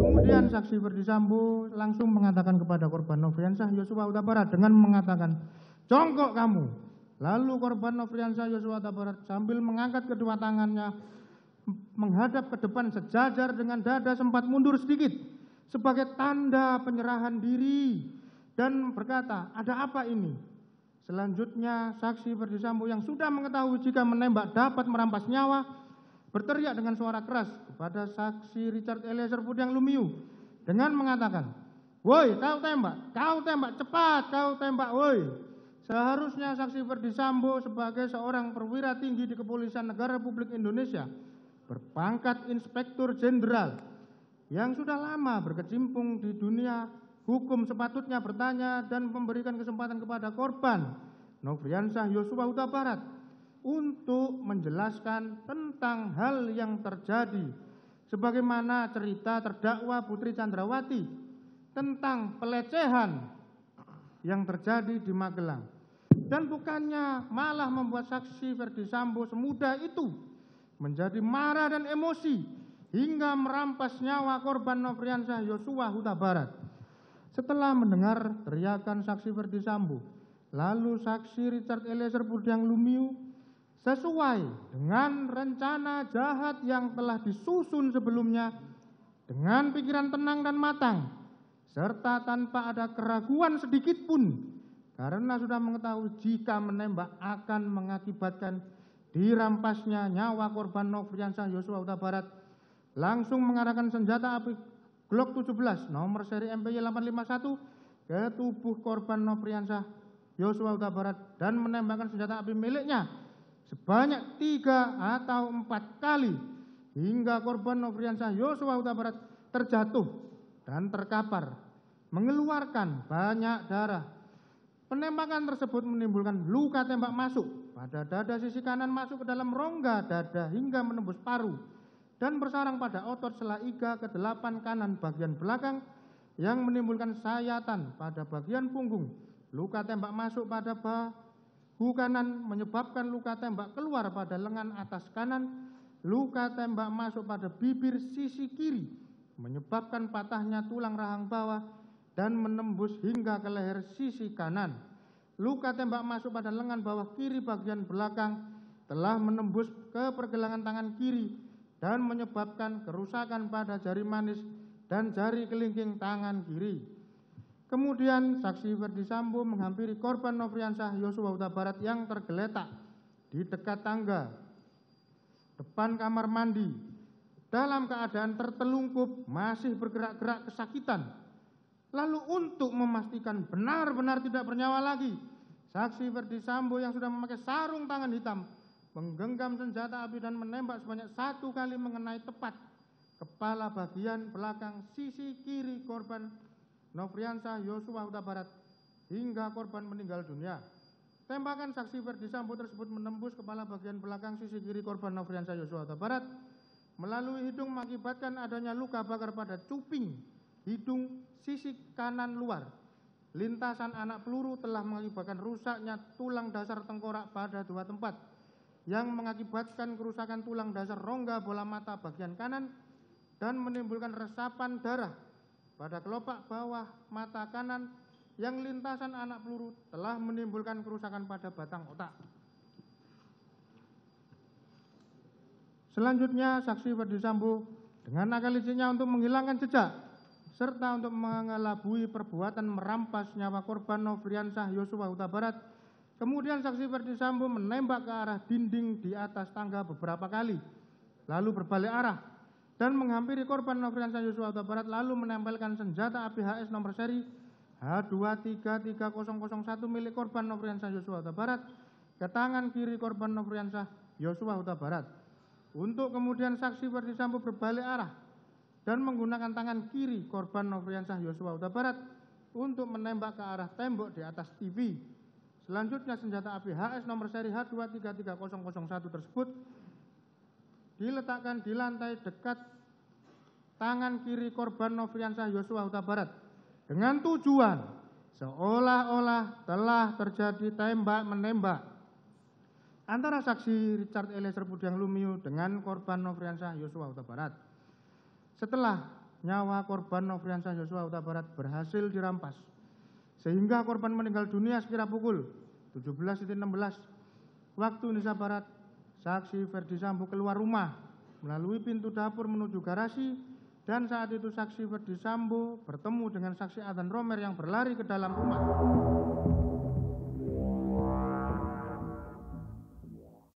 Kemudian saksi Ferdisambo langsung mengatakan kepada korban Nofriansah Yosua Huta Barat dengan mengatakan, "Jongkok kamu." Lalu korban Nofriansah Yosua Huta Barat sambil mengangkat kedua tangannya menghadap ke depan sejajar dengan dada sempat mundur sedikit sebagai tanda penyerahan diri dan berkata, "Ada apa ini?" Selanjutnya saksi Ferdisambo yang sudah mengetahui jika menembak dapat merampas nyawa berteriak dengan suara keras kepada saksi Richard Eliezer Budiang Lumiu dengan mengatakan, "Woi, kau tembak, cepat kau tembak, woi." Seharusnya saksi Ferdisambo sebagai seorang perwira tinggi di Kepolisian Negara Republik Indonesia berpangkat Inspektur Jenderal yang sudah lama berkecimpung di dunia hukum sepatutnya bertanya dan memberikan kesempatan kepada korban Nofriansah Yosua Huta Barat untuk menjelaskan tentang hal yang terjadi sebagaimana cerita terdakwa Putri Chandrawati tentang pelecehan yang terjadi di Magelang, dan bukannya malah membuat saksi Ferdisambo semudah itu menjadi marah dan emosi hingga merampas nyawa korban Nofriansah Yosua Huta Barat. Setelah mendengar teriakan saksi Ferdisambo, lalu saksi Richard Eliezer Budiang Lumiu sesuai dengan rencana jahat yang telah disusun sebelumnya dengan pikiran tenang dan matang serta tanpa ada keraguan sedikit pun karena sudah mengetahui jika menembak akan mengakibatkan dirampasnya nyawa korban Nofriansah Yosua Huta Barat, langsung mengarahkan senjata api Glock 17 nomor seri MPY 851 ke tubuh korban Nofriansah Yosua Huta Barat dan menembakkan senjata api miliknya sebanyak 3 atau 4 kali hingga korban Nofriansah Yosua Huta Barat terjatuh dan terkapar mengeluarkan banyak darah. Penembakan tersebut menimbulkan luka tembak masuk pada dada sisi kanan masuk ke dalam rongga dada hingga menembus paru dan bersarang pada otot sela iga ke-8 kanan bagian belakang yang menimbulkan sayatan pada bagian punggung. Luka tembak masuk pada bahu kanan menyebabkan luka tembak keluar pada lengan atas kanan. Luka tembak masuk pada bibir sisi kiri menyebabkan patahnya tulang rahang bawah dan menembus hingga ke leher sisi kanan. Luka tembak masuk pada lengan bawah kiri bagian belakang telah menembus ke pergelangan tangan kiri dan menyebabkan kerusakan pada jari manis dan jari kelingking tangan kiri. Kemudian saksi Ferdisambo menghampiri korban Nofriansah Yosua Huta Barat yang tergeletak di dekat tangga depan kamar mandi dalam keadaan tertelungkup masih bergerak-gerak kesakitan. Lalu untuk memastikan benar-benar tidak bernyawa lagi, saksi Ferdisambo yang sudah memakai sarung tangan hitam menggenggam senjata api dan menembak sebanyak 1 kali mengenai tepat kepala bagian belakang sisi kiri korban Nofriansah Yosua Huta Barat hingga korban meninggal dunia. Tembakan saksi Ferdisambo tersebut menembus kepala bagian belakang sisi kiri korban Nofriansah Yosua Huta Barat melalui hidung mengakibatkan adanya luka bakar pada cuping hidung sisi kanan luar. Lintasan anak peluru telah mengakibatkan rusaknya tulang dasar tengkorak pada 2 tempat yang mengakibatkan kerusakan tulang dasar rongga bola mata bagian kanan dan menimbulkan resapan darah pada kelopak bawah mata kanan yang lintasan anak peluru telah menimbulkan kerusakan pada batang otak. Selanjutnya saksi Ferdisambo dengan akal licinnya untuk menghilangkan jejak serta untuk mengelabui perbuatan merampas nyawa korban Nofriansah Yosua Huta Barat, kemudian saksi Ferdisambo menembak ke arah dinding di atas tangga beberapa kali, lalu berbalik arah dan menghampiri korban Nofriansah Yosua Huta Barat lalu menempelkan senjata api HS nomor seri H233001 milik korban Nofriansah Yosua Huta Barat ke tangan kiri korban Nofriansah Yosua Huta Barat. Untuk kemudian saksi Ferdisambo berbalik arah dan menggunakan tangan kiri korban Nofriansah Yosua Huta Barat untuk menembak ke arah tembok di atas TV. Selanjutnya senjata api HS nomor seri H233001 tersebut diletakkan di lantai dekat tangan kiri korban Nofriansah Yosua Huta Barat dengan tujuan seolah-olah telah terjadi tembak-menembak. antara saksi Richard Eliezer Pudiang Lumiu dengan korban Nofriansah Yosua Huta Barat. Setelah nyawa korban Nofriansah Yosua Huta Barat berhasil dirampas, sehingga korban meninggal dunia sekira pukul 17.16 waktu Indonesia Barat, saksi Ferdi Sambo keluar rumah melalui pintu dapur menuju garasi, dan saat itu saksi Ferdi Sambo bertemu dengan saksi Adhan Romer yang berlari ke dalam rumah.